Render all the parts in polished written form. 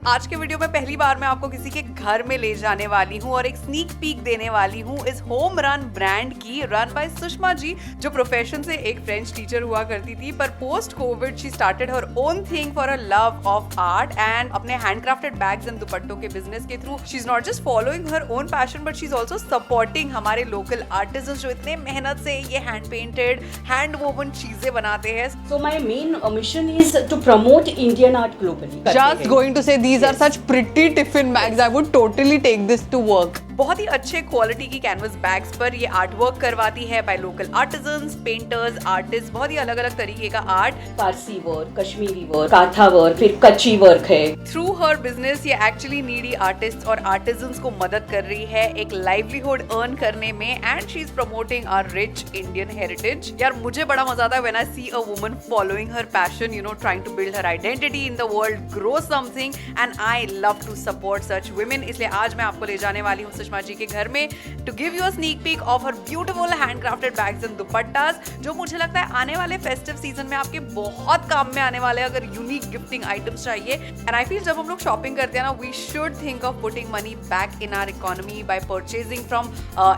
आज के वीडियो में पहली बार मैं आपको किसी के घर में ले जाने वाली हूँ और एक स्नीक पीक देने वाली हूँ इस होम रन ब्रांड की, रन बाय सुषमा जी, जो प्रोफेशन से एक फ्रेंच टीचर हुआ करती थी, पर post Covid she started her own thing for a love of art and अपने हैंडक्राफ्टेड बैग्स एंड दुपट्टों के बिजनेस के through she is not just following her own passion but she is also supporting हमारे local artist जो इतने मेहनत से ये hand painted hand woven चीजें बनाते हैं. So my main mission is to promote Indian art globally. Just going to say these are such pretty tiffin bags. I would totally take this to work. बहुत ही अच्छे quality की canvas bags पर ये art work करवाती है by local artisans, painters, artist, बहुत ही अलग अलग तरीके का art. Parsi work, Kashmiri work, kantha work, फिर कच्ची वर्क है. थ्रू हर बिजनेस ये एक्चुअली नीडी आर्टिस्ट और आर्टिजन्स को मदद कर रही है एक लाइवलीहुड अर्न करने में and she is promoting our rich Indian heritage. यार मुझे बड़ा मजा आता है when I see a woman following her passion, you know, trying to build her identity in the world, grow something, and I love to support such women. इसलिए आज मैं आपको ले जाने वाली हूँ सुषमा जी के घर में to give you a sneak peek of her beautiful handcrafted bags and dupattas, जो मुझे लगता है आने वाले फेस्टिव सीजन में आपके बहुत काम में आने वाले अगर यूनिक गिफ्टिंग आइटम्स चाहिए. एंड आई फील जब हम लोग शॉपिंग करते हैं ना, we should think of putting money back in our economy by purchasing from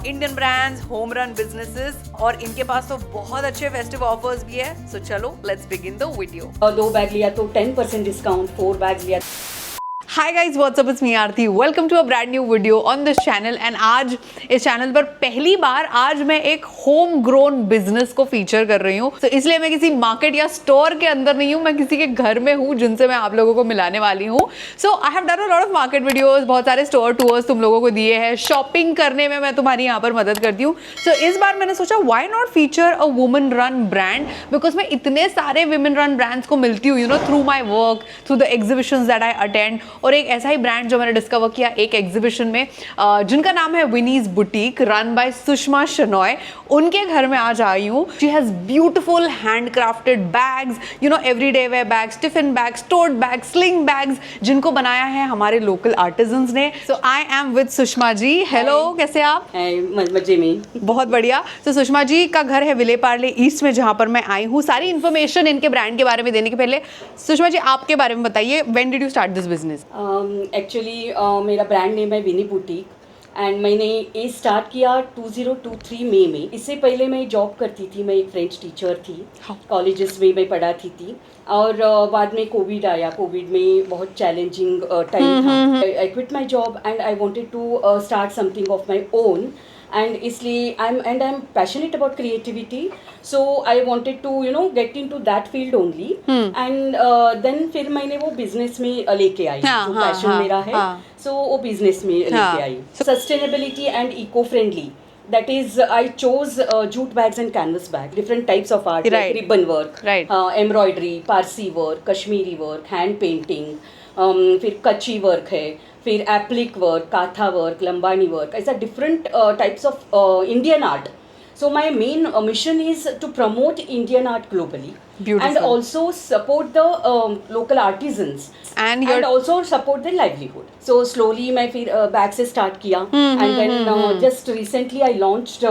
Indian brands, home run businesses, और इनके पास तो बहुत अच्छे फेस्टिव ऑफर्स भी है. सो चलो let's begin the video. 2 bag लिया तो 10% डिस्काउंट, 4 बैग्स लिया. Hi guys, what's up? It's me Aarti. Welcome to a brand new video on this channel. And आज इस चैनल पर पहली बार आज मैं एक होम ग्रोन बिजनेस को फीचर कर रही हूँ. तो इसलिए मैं किसी मार्केट या स्टोर के अंदर नहीं हूँ, मैं किसी के घर में हूँ जिनसे मैं आप लोगों को मिलाने वाली हूँ. So I have done a lot of market videos, बहुत सारे स्टोर टूर्स तुम लोगों को दिए हैं. शॉपिंग करने में मैं तुम्हारी यहाँ पर मदद करती हूँ. सो इस बार मैंने सोचा why not feature a woman run brand, because मैं इतने सारे वुमेन रन ब्रांड्स को मिलती हूँ, you know, through my work, through the exhibitions that I attend. और एक ऐसा ही ब्रांड जो मैंने डिस्कवर किया एक एग्जीबिशन में, जिनका नाम है Vinee's boutique, run by Sushma Shenoy, उनके घर में आज आई हूँ. She has beautiful handcrafted bags, you know, everyday wear bags, tiffin bags, tote bags, sling bags, जिनको बनाया है हमारे लोकल आर्टिजन्स ने. So I am with Sushma ji. Hello, कैसे आप? मजे में. बहुत बढ़िया. तो सुषमा जी का घर है विले पार्ले ईस्ट में, जहाँ पर मैं आई हूँ. सारी इन्फॉर्मेशन इनके ब्रांड के बारे में देने के पहले सुषमा जी आपके बारे में बताइए, when did you start this business? Actually मेरा ब्रांड नेम है विनी बुटीक एंड मैंने ये स्टार्ट किया 2023 मई में. इससे पहले मैं जॉब करती थी, मैं एक फ्रेंच टीचर थी, कॉलेजेस में मैं पढ़ाती थी. और बाद में कोविड आया. कोविड में बहुत चैलेंजिंग टाइम था. I quit my job and I wanted to start something of my own. And इसलिए I'm passionate about creativity, so I wanted to, you know, get into that field only. And then फिर मैंने वो business में लेके आई, जो passion मेरा है, so वो business में लेके आई. Sustainability and eco-friendly. That is, I chose jute bags and canvas bag, different types of art, like ribbon work, embroidery, Parsi work, Kashmiri work, hand painting, फिर कच्ची वर्क है, फिर applique work, kantha work, Lambani work, ऐसा different types of Indian art. So my main mission is to promote Indian art globally. Beautiful. And also support the local artisans and also support their livelihood. So slowly मैं फिर bag से start किया and then just recently I launched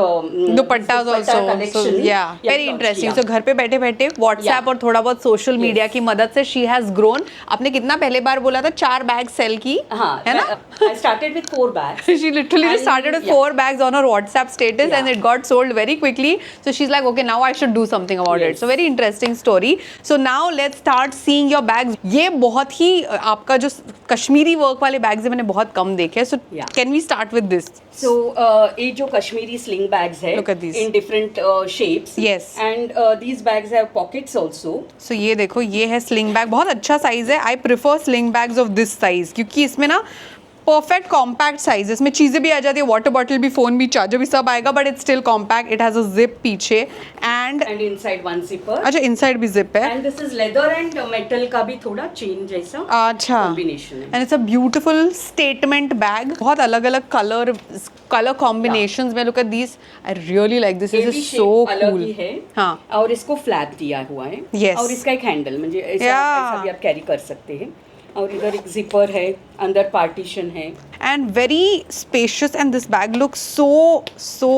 दुपट्टास also collection. So, yeah, very interesting. So घर पे बैठे बैठे WhatsApp और थोड़ा बहुत सोशल मीडिया की मदद से she has grown. आपने कितना पहले बार बोला था 4 बैग सेल की, है ना? I started with 4 bags. She literally just started with 4 bags on her WhatsApp status and it got sold very quickly. So she's like, okay, now I should do something about it. So very interesting story. So now let's start seeing your bags. ये बहुत ही आपका जो Kashmiri work वाले bags है मैंने बहुत कम देखे. So can we start with this? So ये जो कश्मीरी sling bags है, look at these in different shapes. Yes. And these bags have pockets also. So ये देखो, ये है sling bag, बहुत अच्छा साइज है. I prefer sling bags of this size क्योंकि इसमें ना परफेक्ट कॉम्पैक्ट साइज, इसमें चीज़ें भी आ जाती है, वाटर बॉटल भी, फोन भी, चार्जर भी, सब आएगा, but it's still compact. It has a zip पीछे एंड इनसाइड वन जिपर. अच्छा, इनसाइड भी जिप है. And this is leather and metal का भी थोड़ा चेन जैसा अच्छा कॉम्बिनेशन है. And it's a beautiful statement bag, बहुत अलग अलग कलर कॉम्बिनेशंस में. Look at this, I really like this. This is so cool. हाँ, और इसको फ्लैप दिया हुआ है. Yes. और इसका एक हैंडल, म्हणजे ऐसा भी आप कैरी कर सकते हैं. और इधर एक जिपर है, अंदर पार्टीशन है. And very spacious and this bag looks so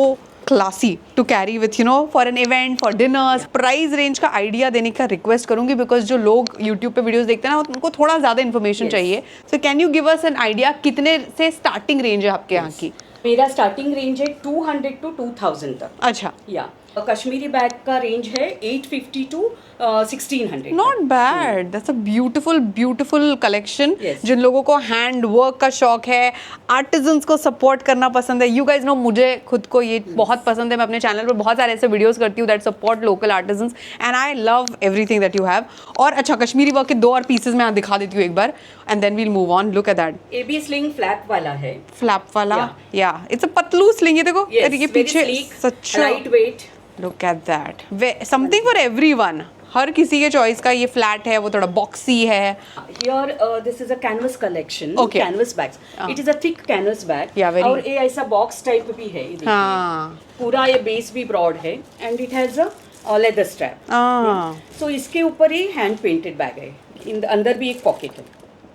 classy to carry with you know for an event, for diners. Price range का आइडिया देने का रिक्वेस्ट करूंगी बिकॉज जो लोग यूट्यूब पे वीडियोस देखते हैं ना उनको थोड़ा ज़्यादा इन्फॉर्मेशन चाहिए. So can you give us an idea कितने से स्टार्टिंग रेंज है आपके यहाँ की? मेरा स्टार्टिंग रेंज है 200 to 2000 तक. अच्छा, या कश्मीरी बैग का रेंज है 850 to 1600. Not bad. That's a beautiful beautiful collection. Yes. जिन लोगों को हैंड वर्क का शौक है, आर्टिजन्स को सपोर्ट करना पसंद है, यू गाइज नो मुझे खुद को ये बहुत पसंद है. मैं अपने चैनल पर बहुत सारे ऐसे वीडियोस करती हूँ that support local artisans and I love everything that you have. और अच्छा, कश्मीरी वर्क के 2 और पीसेस मैं यहाँ दिखा देती हूँ एक बार and then we'll move on. Look at that. AB sling flap वाला है. फ्लैप वाला. Yeah. या इट्स अ पतलू स्लिंग. ये देखो Yes, ये very पीछे sleek, such. light weight. Look at that. Something for everyone. हर किसी के चॉइस का. ये फ्लैट है, वो थोड़ा बॉक्सी है. Here, this is a canvas collection. Okay. Canvas bags. It is a thick canvas bag. Yeah, very- और ये ऐसा बॉक्स टाइप भी है. ये देखिए. हाँ. पूरा ये बेस भी ब्रॉड है and it has a leather strap. हाँ. सो इसके ऊपर ही हैंड पेंटेड बैग है. अंदर भी एक पॉकेट है.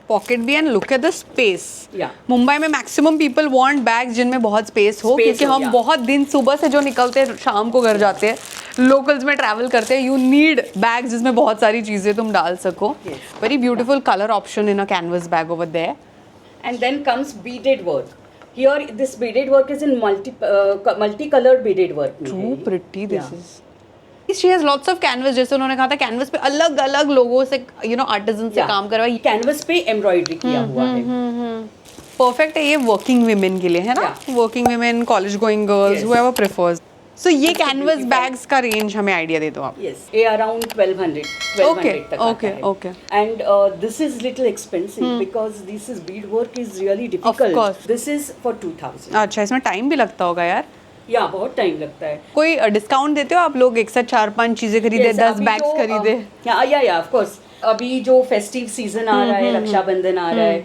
पॉकेट भी. And look at the space. Yeah. Mumbai में मैक्सिमम पीपल वांट बैग्स जिनमें बहुत स्पेस हो, Space क्योंकि हो, हम yeah. बहुत दिन सुबह से जो निकलते हैं शाम को घर जाते हैं, लोकल्स में ट्रैवल करते हैं. यू नीड बैग्स जिसमें बहुत सारी चीजें तुम डाल सको. Yes. Very beautiful colour option in a canvas bag over there. And then comes beaded work. Here, this beaded work is in multicolored beaded work. में Too है. pretty this Yeah. is. She has lots of canvas. जैसे उन्होंने कहा था canvas पे अलग अलग लोगों से यू नो आर्टिजन से Yeah. काम करवाई. कैनवस पे एम्ब्रॉयडरी किया हुआ है. परफेक्ट है ये वर्किंग वीमेन के लिए, है ना? Yeah. Working women, college going girls, Yes. whoever prefers. सो ये That's कैनवस 55. बैग्स का रेंज हमें आइडिया दे दो आप. Yes, ये around 1200 Okay, तक okay, आता है. okay. And this is little expensive because this is beadwork is really difficult. course. This is for 2000. अच्छा, इसमें टाइम भी लगता होगा यार. या बहुत टाइम लगता है. कोई डिस्काउंट देते हो आप लोग? एक साथ 4-5 चीजें खरीदे, Yes, 10 अभी बैग्स जो, खरीदे. या ऑफ कोर्स. अभी जो फेस्टिव सीजन आ रहा है, रक्षाबंधन आ रहा है,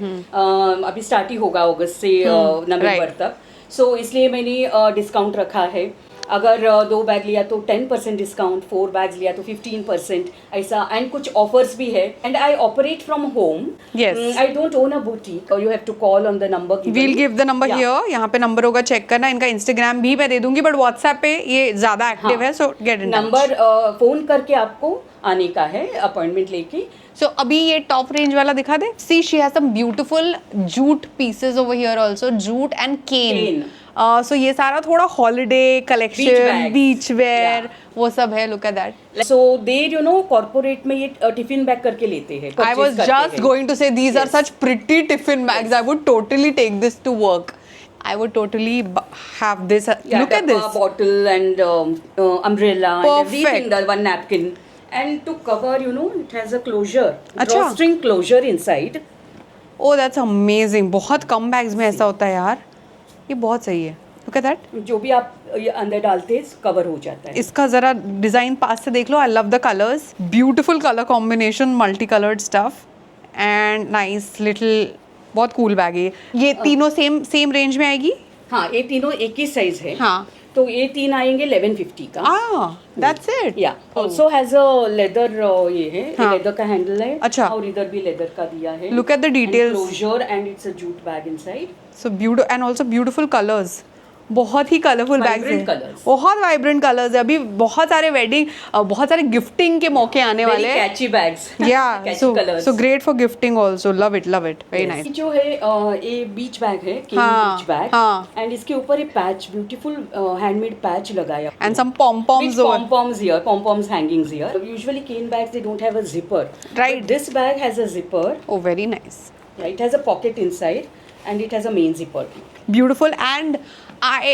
अभी स्टार्ट ही होगा अगस्त से नवंबर right. तक. सो इसलिए मैंने डिस्काउंट रखा है. अगर 2 बैग लिया तो 10% डिस्काउंट, 4 बैग्स लिया तो 15% ऐसा. एंड कुछ ऑफर्स भी है. And I operate from home. Yes. I don't own a boutique. You have to call on the number. We'll give the number here. यहाँ पे नंबर होगा, चेक करना. इनका इंस्टाग्राम भी मैं दे दूंगी, बट व्हाट्सएप पे ये ज्यादा एक्टिव है, सो get in touch. Number phone करके आपको आने का है, अपॉइंटमेंट लेके. सो अभी ये टॉप रेंज वाला दिखा दे. See she has some beautiful jute pieces over here also. Jute and cane. So ये सारा थोड़ा holiday collection, bags. Beach wear, Yeah. वो सब है. Look at that. So there you know corporate में ये टिफिन बैग करके लेते हैं. I was just going to say these are such pretty tiffin bags. I would totally take this to work. I would totally have this. Look at this. Bottle and umbrella and Perfect. everything. The one napkin. And to cover, you know, it has a closure. अच्छा. Drawstring closure inside. Oh, that's amazing. बहुत कम bags में ऐसा होता है यार. ये बहुत सही है. Look at that. जो भी आप ये अंदर डालते हैं कवर हो जाता है. इसका जरा डिजाइन पास से देख लो. I love the colours. Beautiful colour combination, multi coloured stuff and nice little. बहुत कूल बैग है ये. तीनों सेम रेंज में आएगी. हाँ, ये तीनों एक ही साइज है. हाँ. तो ये 3 आएंगे 1150 का. That's it. या ऑल्सो हैज अ लेदर. ये है, हाँ. लेदर का हैंडल है. अच्छा. और इधर भी लेदर का दिया है. Look at the details. Closer and it's a jute bag inside. So beautiful and also beautiful colours. बहुत ही कलरफुल बैग्स Vibrant हैं. colours. बहुत वाइब्रेंट कलर्स है. अभी बहुत सारे वेडिंग, बहुत सारे गिफ्टिंग के मौके आने वाले हैं. Catchy bags. या catchy so great for gifting also. Love it very nice. जो है ये बीच बैग है. हाँ, बीच बैग. हाँ. एंड इसके ऊपर एक पैच, ब्यूटीफुल हैंडमेड पैच लगाया. And some pom-poms over. Pom-poms here, pom-poms hangings here. Usually cane bags they don't have a zipper. Right. But this bag has a zipper. Oh, very nice. Yeah, it has a pocket inside and it has a main zipper. Beautiful. And I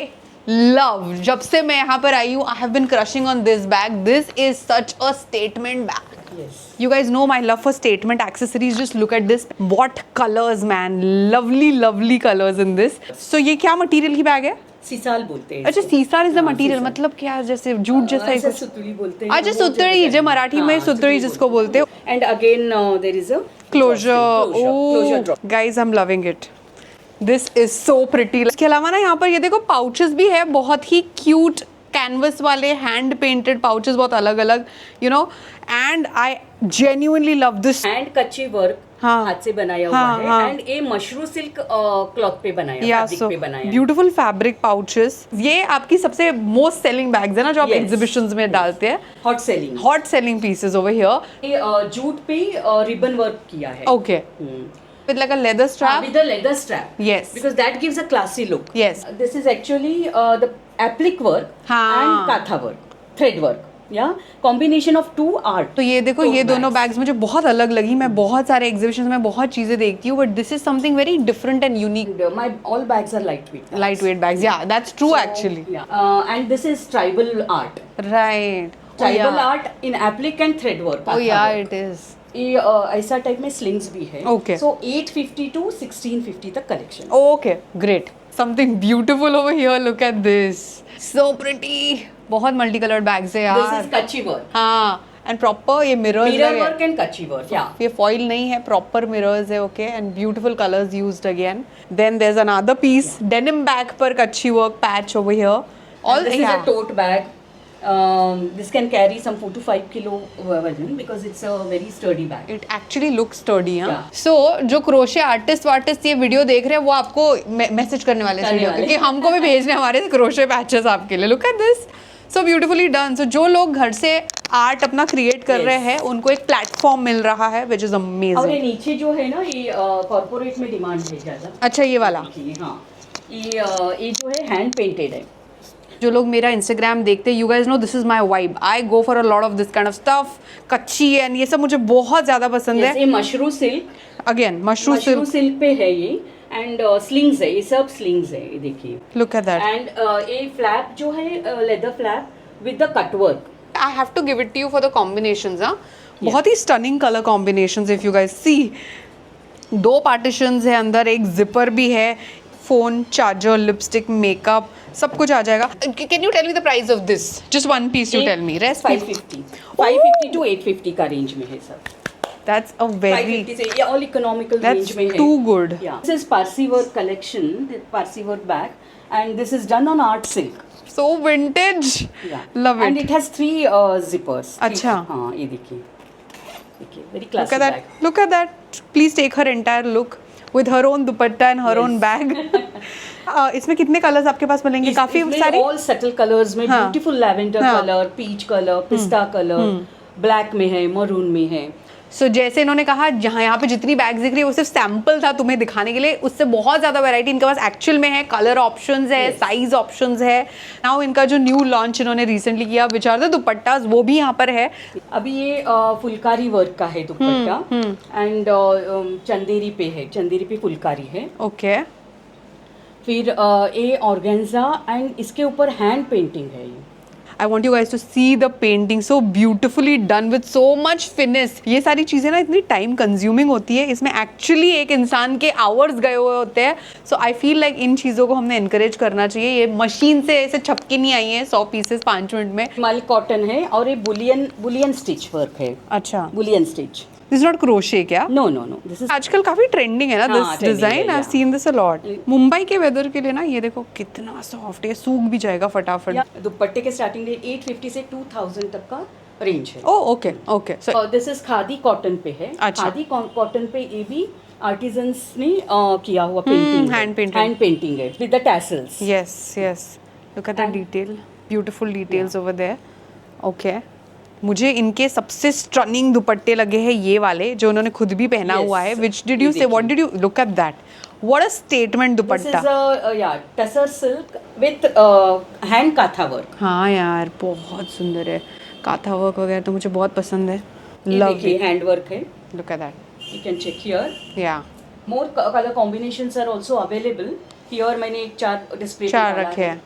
love, जब से मैं यहाँ पर आई हूँ, I have been crushing on this bag. This is such a statement bag. Yes. You guys know my love for statement accessories. Just look at this. What colors, man. Lovely colors in this. So ये क्या material की bag है? सीसाल बोलते हैं. अच्छा, सीसार is the हाँ, material. सीसाल. मतलब क्या, जैसे जूट जैसा ही ऐसा कुछ. सुतली बोलते हैं. अच्छा, वो सुतड़ी जो मराठी में हाँ, सुतड़ी जिसको बोलते हो. And again there is a closure. closure drop. Guys I am loving it. This is so pretty. इसके अलावा ना यहाँ पर ये देखो पाउचेस भी है. बहुत ही क्यूट कैनवस वाले हैंड पेंटेड पाउचेस, बहुत अलग अलग, you know. And I genuinely love this. And कच्ची वर्क हाँ। हाथ से बनाया हुआ हाँ, है हाँ। एंड ये मशरू सिल्क क्लॉथ पे बनाया, या फैब्रिक सो पे बनाया। Beautiful fabric pouches. ये आपकी सबसे मोस्ट सेलिंग बैग्स है ना जो आप Yes. एग्जीबिशंस में डालते हैं। Hot selling. Hot selling pieces over here. ये जूट पे रिबन वर्क किया है। Okay, with like a leather strap. With the leather strap. Yes. Because that gives a classy look. Yes. This is actually the applique work हाँ. and katha work, thread work. Yeah, combination of two art. तो ये देखो, ये दोनों bags मुझे बहुत अलग लगी। मैं बहुत सारे एग्जीबिशंस में बहुत चीजें देखती हूँ, but this is something very different and unique. My all bags are lightweight. Lightweight bags, yeah, that's true actually. Yeah. And this is tribal art. Right. Tribal art in applique and thread work. Oh katha yeah, work. it is. ये ऐसा type में slings भी है। Okay. So 850 to 1650 तक collection. Okay, great. Something beautiful over here. Look at this. So pretty. बहुत multi coloured bags है This यार। is Kutchi work. हाँ, एंड प्रॉपर ये mirrors mirror work and Kutchi work. या ये फॉइल नहीं है, प्रॉपर मिरर्स है। Okay, and beautiful colours used again. Then there is another piece, denim bag पर Kutchi work patch over here. All this is a tote bag. This can carry some 4 to 5 kilo वजन because it's a very sturdy bag. It actually look sturdy. हाँ, Yeah. सो जो crochet artist ये video देख रहे हैं वो आपको मैसेज करने वाले इस वीडियो पे कि हमको भी भेजने हमारे क्रोशे पैचेस आपके लिए। Look at this, so beautifully done. So जो लोग घर से आर्ट अपना क्रिएट कर Yes. रहे हैं उनको एक प्लेटफॉर्म मिल रहा है विच इज और ये अमेजिंग। नीचे जो है ना, ये कॉर्पोरेट में डिमांड है ज़्यादा। अच्छा, ये वाला देखिए, हाँ, ये जो है हैंड पेंटेड है। जो लोग मेरा इंस्टाग्राम देखते हैं, you guys know this is my vibe. I go for a lot of this kind of stuff. Kutchi and ये सब मुझे बहुत ज्यादा पसंद Yes, है। ये Mashru silk. Again Mashru silk. Silk पे है ये एंड स्लिंग्स है, ये सब स्लिंग्स है, ये देखिए। Look at that. एंड ये फ्लैप जो है leather flap with the cut work. I have to give it to you for the combinations, हाँ। बहुत ही stunning colour combinations if you guys see. 2 partitions है अंदर, एक जिपर भी है, फोन, चार्जर, लिपस्टिक, मेकअप, सब कुछ आ जाएगा। Can you tell me the price of this? Just one piece you tell me. Rest 550 to 850 का रेंज में है सब। दैट्स अ वेरी 550 से ये ऑल इकोनॉमिकल That's रेंज में है। too good. This is Parsi work collection, Parsi work bag and this is done on art silk. so vintage. Love and it. It has 3 zippers। अच्छा। हाँ, ये देखिए, very Look classic at that. Bag. Look at that. Please take her entire look with her own dupatta and her own bag. इसमें कितने colours आपके पास मिलेंगे? काफी सारे। ऑल सटल कलर्स में, हाँ. ब्यूटीफुल लैवेंडर हाँ. कलर, पीच कलर, पिस्ता कलर, ब्लैक में है, मरून में है। सो जैसे इन्होंने कहा, जहाँ यहाँ पे जितनी बैग्स दिख रही है वो सिर्फ सैंपल था तुम्हें दिखाने के लिए, उससे बहुत ज़्यादा वैरायटी इनके पास एक्चुअल में है। कलर ऑप्शंस है, साइज ऑप्शंस है। नाउ इनका जो न्यू लॉन्च इन्होंने रिसेंटली किया विच आर द दुपट्टास, वो भी यहाँ पर है। अभी ये फुलकारी वर्क का है दुपट्टा एंड चंदेरी पे है, चंदेरी पे फुलकारी है। ओके, फिर ये ऑर्गेन्जा एंड इसके ऊपर हैंड पेंटिंग है। ये I want you guys to see the painting, so beautifully done with so much finish. ये सारी चीज़ें ना इतनी टाइम कंज्यूमिंग होती है, इसमें एक्चुअली एक इंसान के आवर्स गए हुए होते हैं। सो आई फील लाइक इन चीज़ों को हमने इनकरेज करना चाहिए। ये मशीन से ऐसे छपके नहीं आई है 100 पीसेस 5 मिनट में। मल कॉटन है और ये बुलियन स्टिच वर्क है। अच्छा, bullion stitch. This not crochet क्या? No no no, this is आजकल काफी ट्रेंडिंग है ना हाँ, दिस trending डिजाइन। है, आई yeah. Seen this a lot. Mumbai के वेदर के लिए ना ये देखो कितना सॉफ्ट है, सूख भी जाएगा फटाफट। दुपट्टे के स्टार्टिंग रेट 850 से 2000 तक का रेंज है। Oh okay okay, so this is khadi cotton पे है। अच्छा। खादी कॉटन पे ये भी आर्टिजन्स ने किया हुआ painting, hand painted. Hand painting है with the tassels. Yes yes, look at the detail, beautiful details over there. Okay, मुझे इनके सबसे स्टनिंग दुपट्टे लगे हैं ये वाले जो उन्होंने खुद भी पहना Yes. हुआ है। Which did you say, what did you look at that? What a statement this dupatta. Is tussar silk with hand kantha work. हाँ यार, बहुत सुंदर है। काथा वर्क वगैरह तो मुझे बहुत पसंद है। ये लव देखिए हैंड वर्क है। Look at that. You can check here. Yeah, more colour combinations are also available here. मैंने 4 डिस्प्ले 4 रखे हैं।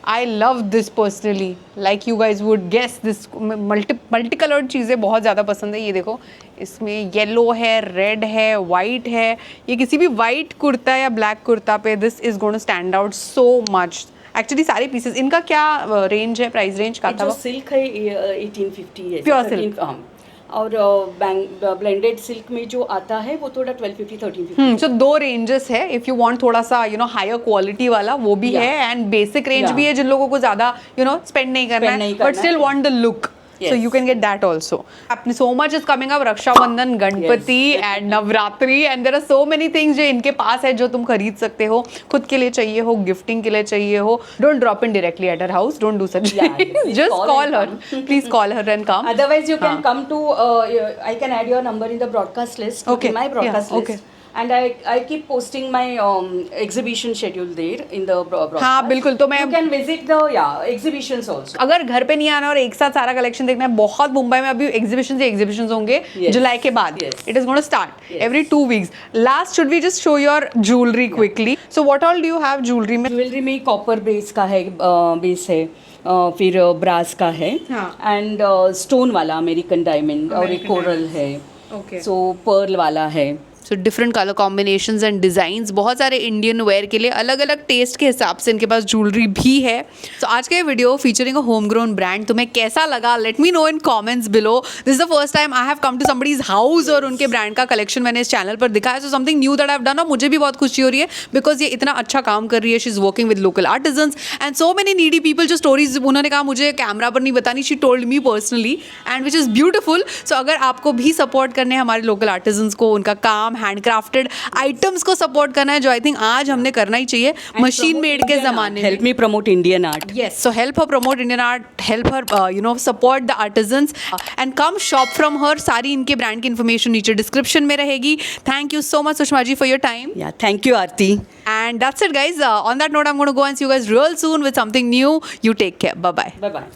I love this personally, like you guys would guess this. Multi coloured चीज़ें बहुत ज़्यादा पसंद है। ये देखो, इसमें येलो है, रेड है, वाइट है। ये किसी भी वाइट कुर्ता या ब्लैक कुर्ता पे this is going to stand out so much. Actually सारे पीसेस, इनका क्या रेंज है, प्राइस रेंज का? जो सिल्क है 1850 है, Pure silk. और ब्लेंडेड सिल्क में जो आता है वो थोड़ा 1250 1350। सो 2 रेंजेस है। इफ यू वांट थोड़ा सा हायर क्वालिटी वाला वो भी Yeah. है, एंड बेसिक रेंज Yeah. भी है जिन लोगों को ज़्यादा स्पेंड नहीं करना Spend नहीं है बट करना स्टिल है. Want the look. so you can get that also. अपनी so much is coming up, Raksha Bandhan, Ganpati and Navratri, and there are so many things जो इनके पास है जो तुम खरीद सकते हो, खुद के लिए चाहिए हो, गिफ्टिंग के लिए चाहिए हो. Don't drop in directly at her house, don't do such things. Just call her. Please call her and come. Otherwise, you can come to. I can add your number in the broadcast list. Okay. In my broadcast Yeah, list. okay. And I keep posting my exhibition schedule there in the broadcast. हाँ बिल्कुल. तो मैं You can visit the exhibitions also. अगर घर पे नहीं आना और एक साथ सारा कलेक्शन देखना है, बहुत मुंबई में अभी एग्जीबिशन होंगे जुलाई के बाद. It is going to start every 2 weeks. Last, should we just show your jewelry quickly? So what all do you have jewelry में? ज्वेलरी में कॉपर बेस का है, बेस है, फिर ब्रास का है, एंड स्टोन वाला अमेरिकन डायमंड, और एक कोरल है, सो पर्ल वाला है. So different colour combinations and designs, बहुत सारे इंडियन वेयर के लिए अलग अलग टेस्ट के हिसाब से इनके पास ज्वेलरी भी है. सो आज का ये video featuring a home grown brand तुम्हें कैसा लगा? Let me know in comments below. This is the first time I have come to somebody's house और उनके ब्रांड का कलेक्शन मैंने इस चैनल पर दिखाया. So something knew that I have done. और मुझे भी बहुत खुशी हो रही है बिकॉज ये इतना अच्छा काम कर रही है. She is working with local artisans and so many needy people. जो स्टोरीज उन्होंने कहा मुझे कैमरा पर नहीं बतानी, she told me personally, and which is beautiful. So अगर आपको भी सपोर्ट करने हैं हमारे लोकल आर्टिजन्स को, उनका काम, हैंडक्राफ्टेड आइटम्स को सपोर्ट करना है, जो आई थिंक आज हमने करना ही चाहिए मशीन मेड के जमाने में. Help me promote Indian art. Yes, so help her promote Indian art, help her, support the artisans and come shop from her. सारी इनके ब्रांड की इन्फॉर्मेशन नीचे डिस्क्रिप्शन में रहेगी. Thank you so much, Sushma ji, for your time. Yeah, thank you, Aarti. And that's it, guys. On that note, I'm going to go and see you guys real soon with something new. You take care. Bye-bye. Bye bye.